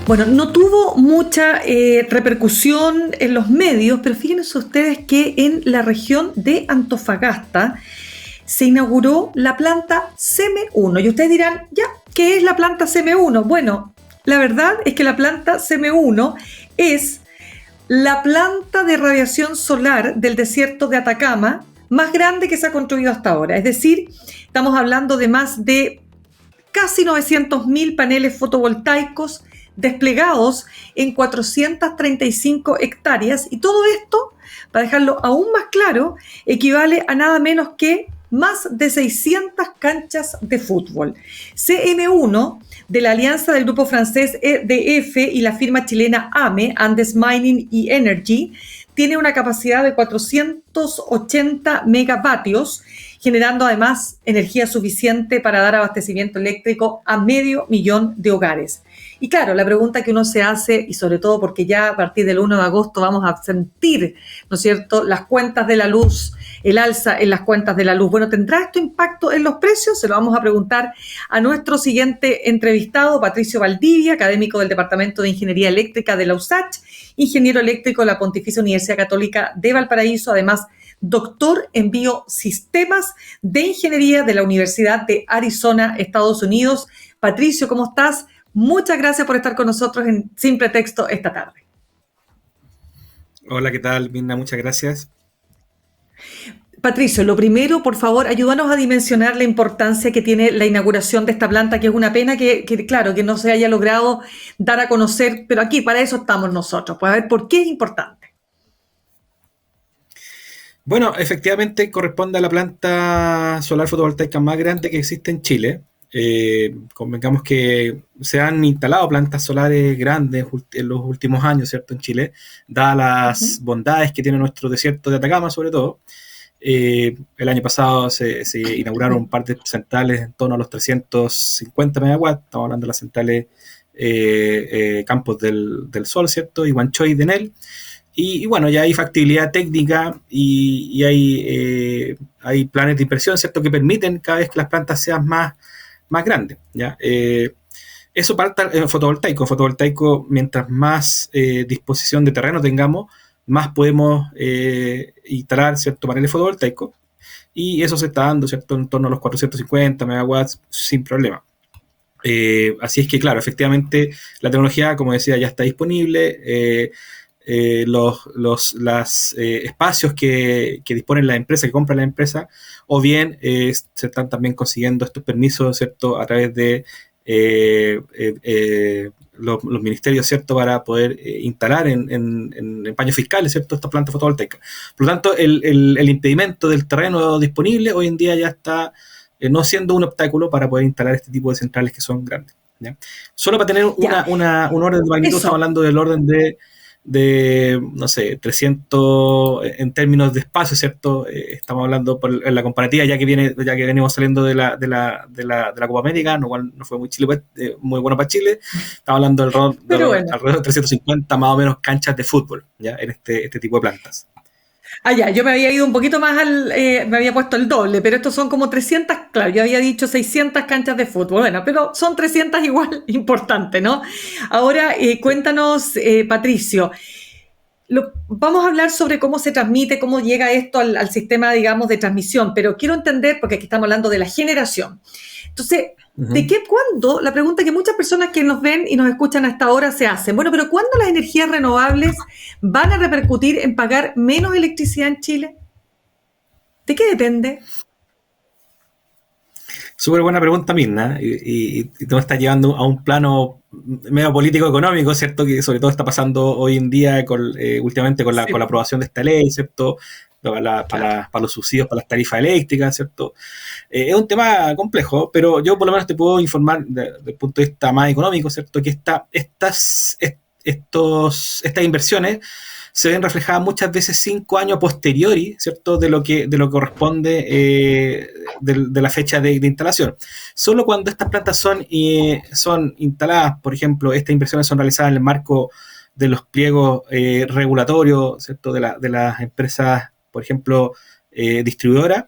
Bueno, no tuvo mucha repercusión en los medios, pero fíjense ustedes que en la región de Antofagasta se inauguró la planta CM1. Y ustedes dirán, ya, ¿qué es la planta CM1? Bueno, la verdad es que la planta CM1 es la planta de radiación solar del desierto de Atacama más grande que se ha construido hasta ahora. Es decir, estamos hablando de más de casi 900.000 paneles fotovoltaicos desplegados en 435 hectáreas, y todo esto, para dejarlo aún más claro, equivale a nada menos que más de 600 canchas de fútbol. CM1, de la alianza del grupo francés EDF y la firma chilena AME, Andes Mining y Energy, tiene una capacidad de 480 megavatios, generando además energía suficiente para dar abastecimiento eléctrico a 500.000 de hogares. Y claro, la pregunta que uno se hace, y sobre todo porque ya a partir del 1 de agosto vamos a sentir, ¿no es cierto?, las cuentas de la luz, el alza en las cuentas de la luz. Bueno, ¿tendrá esto impacto en los precios? Se lo vamos a preguntar a nuestro siguiente entrevistado, Patricio Valdivia, académico del Departamento de Ingeniería Eléctrica de la USACH, ingeniero eléctrico de la Pontificia Universidad Católica de Valparaíso, además doctor en biosistemas de ingeniería de la Universidad de Arizona, Estados Unidos. Patricio, ¿cómo estás? Muchas gracias por estar con nosotros en Sin Pretexto esta tarde. Hola, ¿qué tal, Mirna? Muchas gracias. Patricio, lo primero, por favor, ayúdanos a dimensionar la importancia que tiene la inauguración de esta planta, que es una pena claro, que no se haya logrado dar a conocer, pero aquí para eso estamos nosotros. Pues a ver, ¿por qué es importante? Bueno, efectivamente corresponde a la planta solar fotovoltaica más grande que existe en Chile. Convengamos que se han instalado plantas solares grandes en los últimos años, ¿cierto?, en Chile, dadas las bondades que tiene nuestro desierto de Atacama, sobre todo. El año pasado se inauguraron un par de centrales en torno a los 350 megawatts, estamos hablando de las centrales Campos del Sol, ¿cierto?, y Huanchoy de Enel. Y bueno, ya hay factibilidad técnica y hay planes de inversión, ¿cierto?, que permiten cada vez que las plantas sean más grandes, ¿ya? Eso para el fotovoltaico. Fotovoltaico, mientras más disposición de terreno tengamos, más podemos instalar, ¿cierto?, paneles fotovoltaicos, y eso se está dando, ¿cierto?, en torno a los 450 megawatts sin problema. Así es que, claro, efectivamente la tecnología, como decía, ya está disponible. Los espacios que disponen la empresa, que compra la empresa, o bien se están también consiguiendo estos permisos, ¿cierto?, a través de los ministerios, ¿cierto?, para poder instalar en paños fiscales, ¿cierto?, estas plantas fotovoltaicas. Por lo tanto, el impedimento del terreno disponible hoy en día ya está no siendo un obstáculo para poder instalar este tipo de centrales que son grandes, ¿ya? Solo para tener un orden de magnitud, estamos hablando del orden de no sé, 300 en términos de espacio, ¿cierto? Estamos hablando en la comparativa, ya que venimos saliendo de la Copa América, lo cual no fue muy bueno para Chile. Estamos hablando alrededor de 350 más o menos canchas de fútbol, ¿ya?, en este tipo de plantas. Yo me había ido un poquito más me había puesto el doble, pero estos son como 300, claro, yo había dicho 600 canchas de fútbol, bueno, pero son 300 igual, importante, ¿no? Ahora, cuéntanos, Patricio, vamos a hablar sobre cómo se transmite, cómo llega esto al sistema, digamos, de transmisión, pero quiero entender, porque aquí estamos hablando de la generación. Entonces, ¿cuándo? La pregunta que muchas personas que nos ven y nos escuchan hasta ahora se hacen. Bueno, pero ¿cuándo las energías renovables van a repercutir en pagar menos electricidad en Chile? ¿De qué depende? Súper buena pregunta, Mirna, y tú me estás llevando a un plano medio político-económico, ¿cierto?, que sobre todo está pasando hoy en día últimamente con la aprobación de esta ley, ¿cierto?, para los subsidios, para las tarifas eléctricas, ¿cierto? Es un tema complejo, pero yo por lo menos te puedo informar desde el punto de vista más económico, ¿cierto?, que estas inversiones se ven reflejadas muchas veces 5 años a posteriori, ¿cierto?, de lo que corresponde de la fecha de instalación. Solo cuando estas plantas son instaladas, por ejemplo, estas inversiones son realizadas en el marco de los pliegos regulatorios, ¿cierto?, de las empresas, por ejemplo, distribuidoras,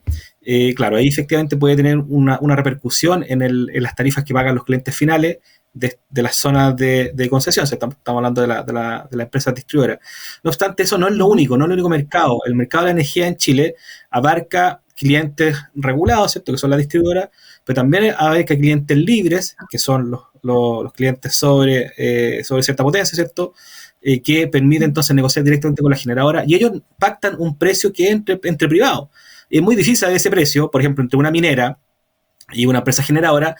claro, ahí efectivamente puede tener una repercusión en las tarifas que pagan los clientes finales, de las zonas de concesión, estamos hablando de la empresa distribuidora. No obstante, eso no es lo único, no es el único mercado. El mercado de la energía en Chile abarca clientes regulados, ¿cierto?, que son las distribuidoras, pero también abarca clientes libres, que son los clientes sobre cierta potencia, ¿cierto?, que permite entonces negociar directamente con la generadora, y ellos pactan un precio que es entre privados. Es muy difícil saber ese precio, por ejemplo, entre una minera y una empresa generadora,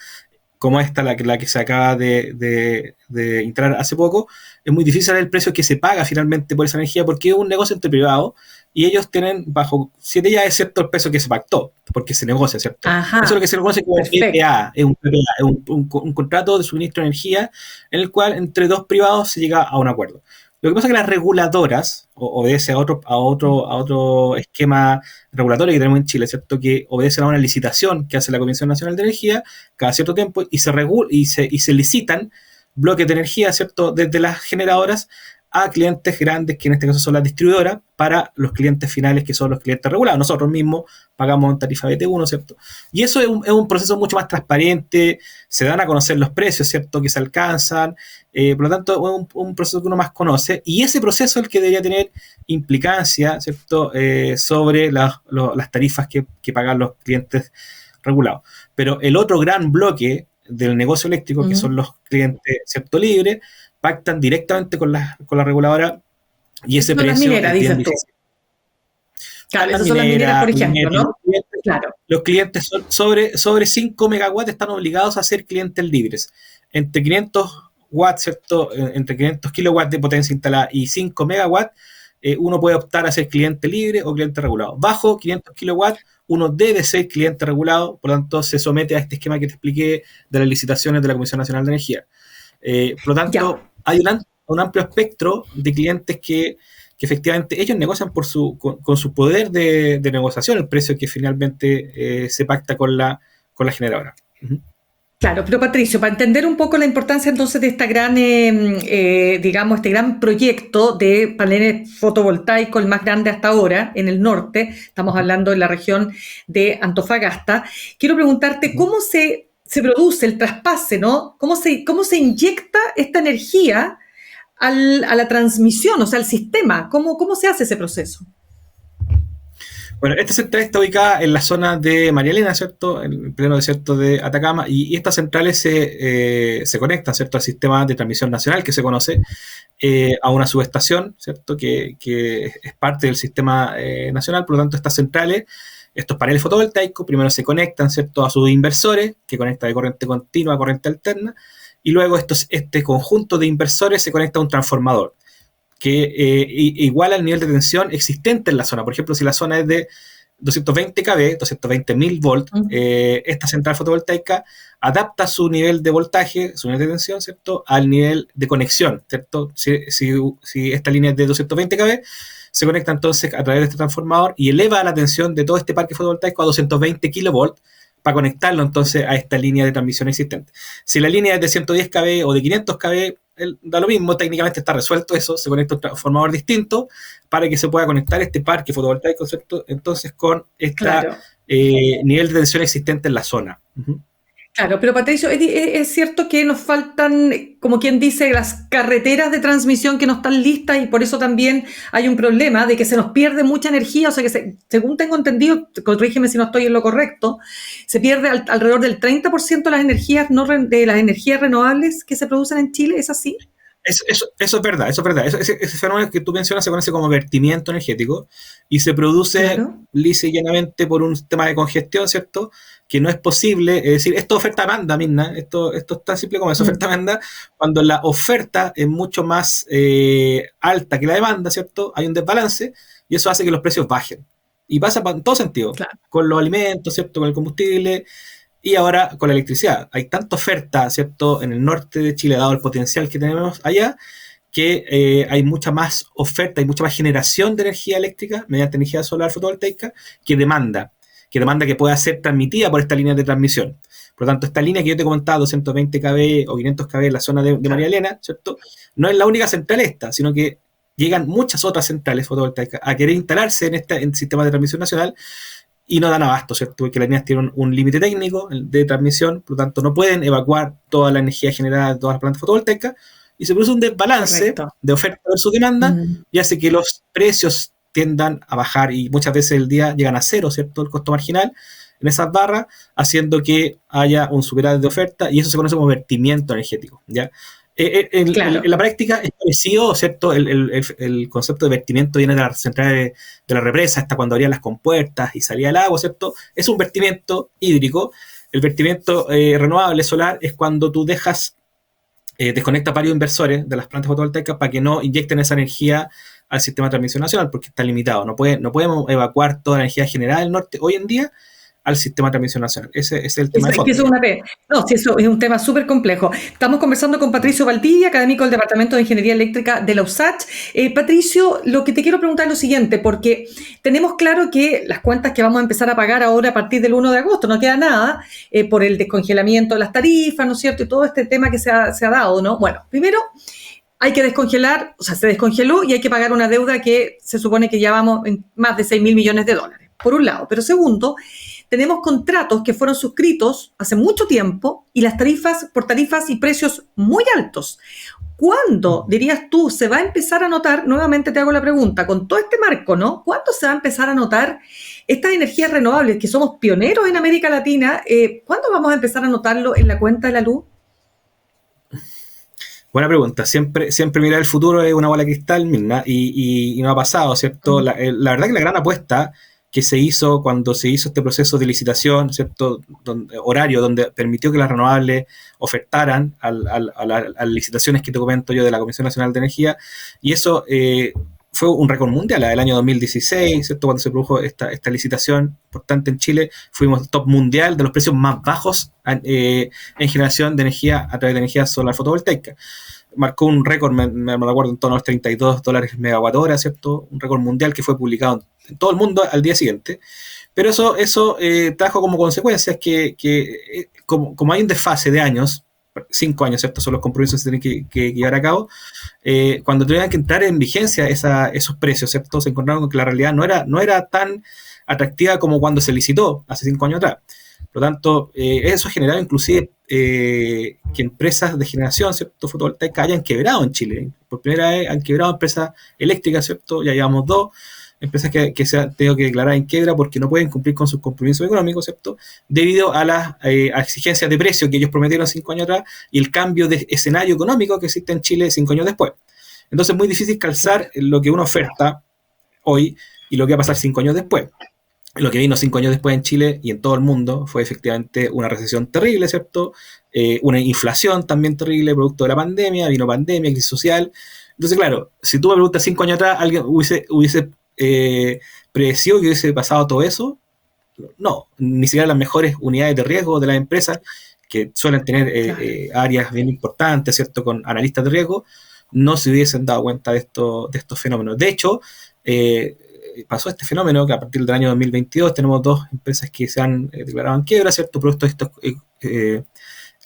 como esta, la que se acaba de instalar hace poco. Es muy difícil saber el precio que se paga finalmente por esa energía, porque es un negocio entre privados, y ellos tienen bajo 7 llaves, excepto el precio que se pactó, porque se negocia, ¿cierto? Ajá, eso es lo que se conoce como PPA, es un PPA, es un contrato de suministro de energía, en el cual entre dos privados se llega a un acuerdo. Lo que pasa es que las reguladoras obedecen a otro esquema regulatorio que tenemos en Chile, ¿cierto?, que obedecen a una licitación que hace la Comisión Nacional de Energía cada cierto tiempo, y se licitan bloques de energía, ¿cierto?, desde las generadoras a clientes grandes, que en este caso son las distribuidoras, para los clientes finales, que son los clientes regulados. Nosotros mismos pagamos en tarifa BT1, ¿cierto? Y eso es un proceso mucho más transparente, se dan a conocer los precios, ¿cierto?, que se alcanzan, por lo tanto es un proceso que uno más conoce, y ese proceso es el que debería tener implicancia, ¿cierto?, sobre las tarifas que pagan los clientes regulados. Pero el otro gran bloque del negocio eléctrico, que son los clientes, ¿cierto?, libres, pactan directamente con la reguladora, y ese precio las mineras, es bien dices tú. difícil. Claro, esas son las mineras, por ejemplo, ¿no? Claro. Los clientes sobre 5 megawatts están obligados a ser clientes libres. Entre 500 watts, ¿cierto?, entre 500 kilowatts de potencia instalada y 5 megawatts, uno puede optar a ser cliente libre o cliente regulado. Bajo 500 kilowatts, uno debe ser cliente regulado, por lo tanto se somete a este esquema que te expliqué de las licitaciones de la Comisión Nacional de Energía. Por lo tanto, hay un amplio espectro de clientes que efectivamente ellos negocian con su poder de negociación el precio que finalmente se pacta con la generadora. Uh-huh. Claro, pero Patricio, para entender un poco la importancia entonces de esta gran, digamos, este gran proyecto de paneles fotovoltaicos, el más grande hasta ahora en el norte, estamos hablando de la región de Antofagasta, quiero preguntarte cómo se produce el traspase, ¿no? ¿Cómo se inyecta esta energía a la transmisión, o sea, al sistema? ¿Cómo se hace ese proceso? Bueno, esta central está ubicada en la zona de María Elena, ¿cierto?, en el pleno desierto de Atacama, y estas centrales se conectan, ¿cierto?, al sistema de transmisión nacional que se conoce, a una subestación, ¿cierto?, que es parte del sistema nacional. Por lo tanto, estas centrales, estos paneles fotovoltaicos, primero se conectan, ¿cierto?, a sus inversores, que conecta de corriente continua a corriente alterna, y luego este conjunto de inversores se conecta a un transformador que iguala el nivel de tensión existente en la zona. Por ejemplo, si la zona es de 220 kV, 220.000 volts, esta central fotovoltaica adapta su nivel de voltaje, su nivel de tensión, ¿cierto?, al nivel de conexión, ¿cierto? Si esta línea es de 220 kV, se conecta entonces a través de este transformador y eleva la tensión de todo este parque fotovoltaico a 220 kilovolts para conectarlo entonces a esta línea de transmisión existente. Si la línea es de 110 kV o de 500 kV, da lo mismo, técnicamente está resuelto eso, se conecta a un transformador distinto para que se pueda conectar este parque fotovoltaico, ¿cierto?, entonces con este nivel de tensión existente en la zona. Uh-huh. Claro, pero Patricio, es cierto que nos faltan, como quien dice, las carreteras de transmisión que no están listas, y por eso también hay un problema de que se nos pierde mucha energía. O sea que según tengo entendido, corrígeme si no estoy en lo correcto, se pierde alrededor del 30% de las energías renovables que se producen en Chile. ¿Es así? Eso es verdad, Ese fenómeno que tú mencionas se conoce como vertimiento energético y se produce lisa y llanamente por un tema de congestión, ¿cierto?, que no es posible, es decir, esto es oferta-demanda, Mirna, esto es tan simple como eso, oferta-demanda, cuando la oferta es mucho más alta que la demanda, ¿cierto?, hay un desbalance y eso hace que los precios bajen. Y pasa en todo sentido, con los alimentos, ¿cierto?, con el combustible. Y ahora con la electricidad. Hay tanta oferta, ¿cierto?, en el norte de Chile, dado el potencial que tenemos allá, que hay mucha más oferta, hay mucha más generación de energía eléctrica mediante energía solar fotovoltaica que demanda que pueda ser transmitida por esta línea de transmisión. Por lo tanto, esta línea que yo te he comentado, 220 kV o 500 kV en la zona de María Elena, ¿cierto?, no es la única central esta, sino que llegan muchas otras centrales fotovoltaicas a querer instalarse en el sistema de transmisión nacional. y no dan abasto, ¿cierto? Porque las líneas tienen un límite técnico de transmisión, por lo tanto no pueden evacuar toda la energía generada de todas las plantas fotovoltaicas, y se produce un desbalance de oferta versus demanda, y hace que los precios tiendan a bajar, y muchas veces el día llegan a cero, ¿cierto? El costo marginal en esas barras, haciendo que haya un superávit de oferta, y eso se conoce como vertimiento energético, ¿ya? En la práctica es parecido, ¿cierto? El concepto de vertimiento viene de las centrales de la represa, hasta cuando abrían las compuertas y salía el agua, ¿cierto? Es un vertimiento hídrico. El vertimiento renovable solar es cuando tú desconectas varios inversores de las plantas fotovoltaicas para que no inyecten esa energía al sistema de transmisión nacional, porque está limitado. No podemos evacuar toda la energía generada del norte hoy en día al sistema de transmisión nacional. Ese es el tema de fondo. Eso es una P. No, sí, eso es un tema súper complejo. Estamos conversando con Patricio Valdivia, académico del Departamento de Ingeniería Eléctrica de la USACH. Patricio, lo que te quiero preguntar es lo siguiente, porque tenemos claro que las cuentas que vamos a empezar a pagar ahora a partir del 1 de agosto, no queda nada, por el descongelamiento de las tarifas, ¿no es cierto? Y todo este tema que se ha dado, ¿no? Bueno, primero hay que descongelar, o sea, se descongeló y hay que pagar una deuda que se supone que ya vamos en más de 6.000 millones de dólares, por un lado. Pero segundo, tenemos contratos que fueron suscritos hace mucho tiempo y las tarifas y precios muy altos. ¿Cuándo, dirías tú, se va a empezar a notar, nuevamente te hago la pregunta, con todo este marco, ¿no? ¿Cuándo se va a empezar a notar estas energías renovables, que somos pioneros en América Latina? ¿Cuándo vamos a empezar a notarlo en la cuenta de la luz? Buena pregunta. Siempre mirar el futuro es una bola de cristal, Mirna, y no ha pasado, ¿cierto? La verdad que la gran apuesta que se hizo cuando se hizo este proceso de licitación, ¿cierto? Horario, donde permitió que las renovables ofertaran a las licitaciones que te comento yo de la Comisión Nacional de Energía, y eso fue un récord mundial. El año 2016, ¿cierto? Cuando se produjo esta licitación importante en Chile, fuimos top mundial de los precios más bajos en generación de energía a través de energía solar fotovoltaica. Marcó un récord, me recuerdo, en torno a los $32 megawatt hora, ¿cierto? Un récord mundial que fue publicado en todo el mundo al día siguiente. Pero eso trajo como consecuencias que como hay un desfase de años, 5 años, ¿cierto? Son los compromisos que se tienen que llevar a cabo. Cuando tuvieron que entrar en vigencia esos precios, ¿cierto? Se encontraron con que la realidad no era tan atractiva como cuando se licitó hace 5 años atrás. Por lo tanto, eso ha generado inclusive que empresas de generación, ¿cierto? Fotovoltaica hayan quebrado en Chile. Por primera vez han quebrado empresas eléctricas, ¿cierto? Ya llevamos 2 empresas que se han tenido que declarar en quiebra porque no pueden cumplir con sus compromisos económicos, ¿cierto? Debido a las exigencias de precio que ellos prometieron 5 años atrás y el cambio de escenario económico que existe en Chile 5 años después. Entonces es muy difícil calzar lo que uno oferta hoy y lo que va a pasar 5 años después. Lo que vino 5 años después en Chile y en todo el mundo fue efectivamente una recesión terrible, ¿cierto? Una inflación también terrible, producto de la pandemia, vino pandemia, crisis social. Entonces, claro, si tú me preguntas 5 años atrás, ¿alguien hubiese predecido que hubiese pasado todo eso? No, ni siquiera las mejores unidades de riesgo de las empresas, que suelen tener áreas bien importantes, ¿cierto? Con analistas de riesgo, no se hubiesen dado cuenta de estos fenómenos. De hecho, pasó este fenómeno que a partir del año 2022 tenemos 2 empresas que se han declarado en quiebra, ¿cierto? Producto de estos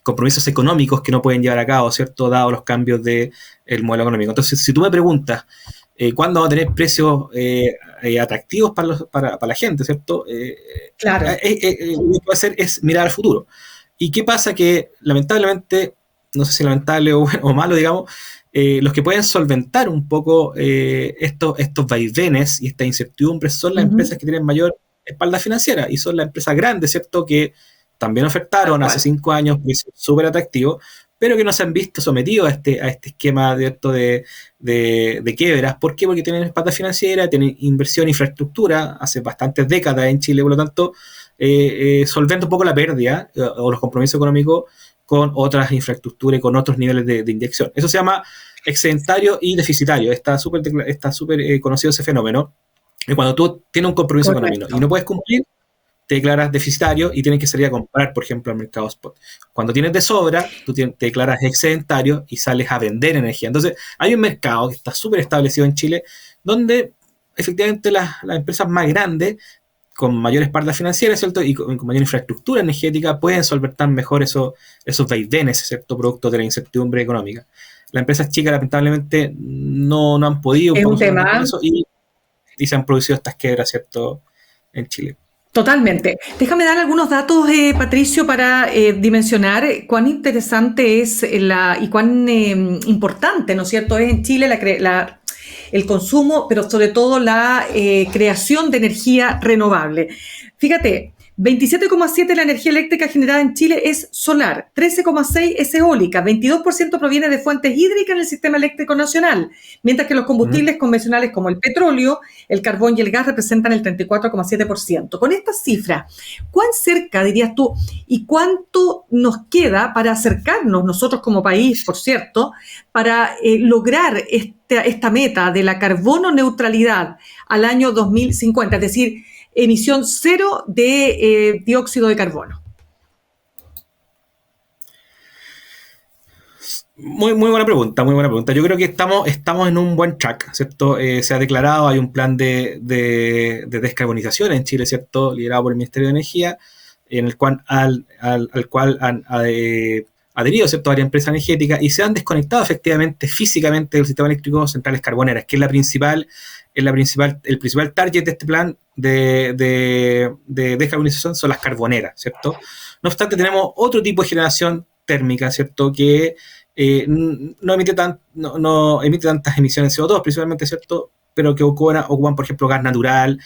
compromisos económicos que no pueden llevar a cabo, ¿cierto? Dado los cambios del modelo económico. Entonces, si tú me preguntas cuándo vamos a tener precios atractivos para la gente, ¿cierto? Claro. Lo que puede hacer es mirar al futuro. ¿Y qué pasa? Que lamentablemente, no sé si lamentable o malo, digamos, los que pueden solventar un poco estos vaivenes y esta incertidumbre son las empresas que tienen mayor espalda financiera y son las empresas grandes, ¿cierto? Que también ofertaron hace 5 años precios súper atractivos, pero que no se han visto sometidos a este esquema de quiebras. ¿Por qué? Porque tienen espalda financiera, tienen inversión en infraestructura hace bastantes décadas en Chile, por lo tanto, solventa un poco la pérdida o los compromisos económicos con otras infraestructuras y con otros niveles de inyección. Eso se llama excedentario y deficitario. Está súper conocido ese fenómeno. Y cuando tú tienes un compromiso económico y no puedes cumplir, te declaras deficitario y tienes que salir a comprar, por ejemplo, al mercado spot. Cuando tienes de sobra, tú te declaras excedentario y sales a vender energía. Entonces, hay un mercado que está súper establecido en Chile, donde efectivamente las empresas más grandes, con mayor espalda financiera, ¿cierto? Y con mayor infraestructura energética, pueden solventar mejor esos vaivenes, ¿cierto? Producto de la incertidumbre económica. Las empresas chicas, lamentablemente, no han podido es un tema eso y se han producido estas quiebras, ¿cierto? En Chile. Totalmente. Déjame dar algunos datos, Patricio, para dimensionar cuán interesante es y cuán importante, ¿no es cierto?, es en Chile el consumo, pero sobre todo la creación de energía renovable. Fíjate, 27,7% de la energía eléctrica generada en Chile es solar, 13,6% es eólica, 22% proviene de fuentes hídricas en el sistema eléctrico nacional, mientras que los combustibles convencionales como el petróleo, el carbón y el gas representan el 34,7%. Con estas cifras, ¿cuán cerca, dirías tú, y cuánto nos queda para acercarnos nosotros como país, por cierto, para lograr esta meta de la carbono neutralidad al año 2050, es decir, emisión cero de dióxido de carbono? Muy buena pregunta, muy buena pregunta. Yo creo que estamos en un buen track, ¿cierto? Se ha declarado, hay un plan de descarbonización en Chile, ¿cierto? Liderado por el Ministerio de Energía, en el cual, al cual han adherido, ¿cierto?, varias empresas energéticas y se han desconectado efectivamente, físicamente del sistema eléctrico centrales carboneras, que es el principal target de este plan de descarbonización son las carboneras, ¿cierto? No obstante, tenemos otro tipo de generación térmica, ¿cierto?, que no emite tantas emisiones de CO2, principalmente, ¿cierto?, pero que ocupan, por ejemplo, gas natural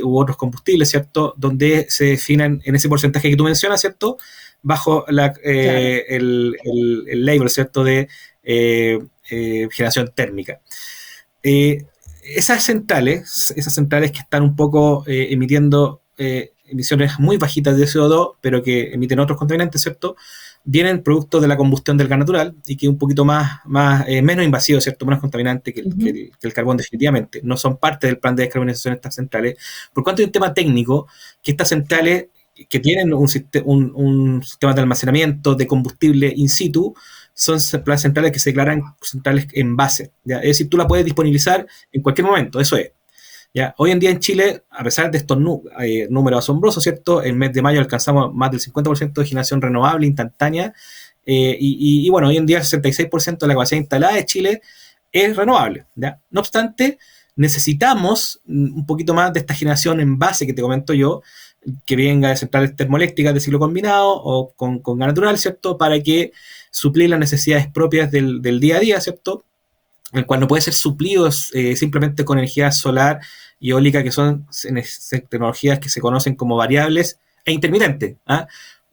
u otros combustibles, ¿cierto?, donde se definen en ese porcentaje que tú mencionas, ¿cierto?, bajo claro, el label, ¿cierto?, de generación térmica. Esas centrales que están un poco emitiendo emisiones muy bajitas de CO2, pero que emiten otros contaminantes, ¿cierto?, vienen producto de la combustión del gas natural y que es un poquito menos invasivo, ¿cierto?, menos contaminante que el carbón definitivamente. No son parte del plan de descarbonización de estas centrales. Por cuanto hay un tema técnico, que estas centrales que tienen un sistema de almacenamiento de combustible in situ, son las centrales que se declaran centrales en base, ¿ya? Es decir, tú la puedes disponibilizar en cualquier momento, eso es. ¿Ya? Hoy en día en Chile, a pesar de estos números asombrosos, ¿cierto?, el mes de mayo alcanzamos más del 50% de generación renovable instantánea, y bueno, hoy en día el 66% de la capacidad instalada de Chile es renovable, ¿ya? No obstante, necesitamos un poquito más de esta generación en base que te comento yo, que venga de centrales termoeléctricas de ciclo combinado o con gas natural, ¿cierto?, para que suplir las necesidades propias del día a día, ¿cierto?, el cual no puede ser suplido simplemente con energía solar y eólica, que son tecnologías que se conocen como variables e intermitentes. ¿Ah?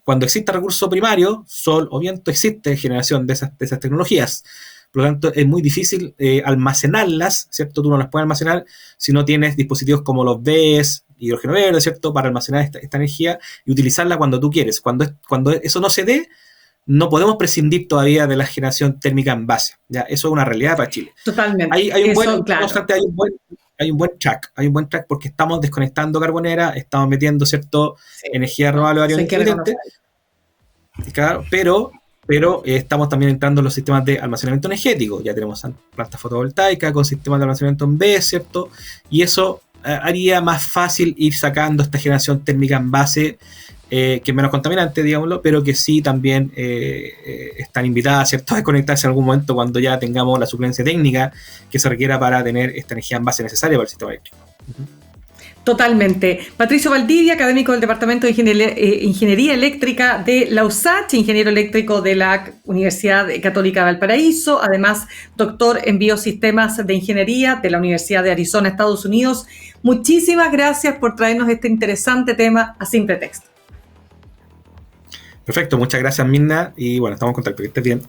Cuando existe recurso primario, sol o viento, existe generación de esas tecnologías. Por lo tanto, es muy difícil almacenarlas, ¿cierto? Tú no las puedes almacenar si no tienes dispositivos como los BESS, hidrógeno verde, ¿cierto?, para almacenar esta energía y utilizarla cuando tú quieres. Cuando eso no se dé, no podemos prescindir todavía de la generación térmica en base. ¿Ya? Eso es una realidad para Chile. Totalmente. Hay un buen track porque estamos desconectando carbonera, estamos metiendo, ¿cierto?, energía renovable varios intermitentes, claro, pero estamos también entrando en los sistemas de almacenamiento energético. Ya tenemos plantas fotovoltaicas con sistemas de almacenamiento en B, ¿cierto? Y eso haría más fácil ir sacando esta generación térmica en base, que es menos contaminante, digámoslo, pero que sí también están invitadas, ¿cierto?, a desconectarse en algún momento cuando ya tengamos la suplencia técnica que se requiera para tener esta energía en base necesaria para el sistema eléctrico. Totalmente. Patricio Valdivia, académico del Departamento de Ingeniería Eléctrica de la USACH, ingeniero eléctrico de la Universidad Católica de Valparaíso, además doctor en Biosistemas de Ingeniería de la Universidad de Arizona, Estados Unidos. Muchísimas gracias por traernos este interesante tema a Simple Texto. Perfecto, muchas gracias, Mirna, y bueno, estamos en contacto, que estés bien.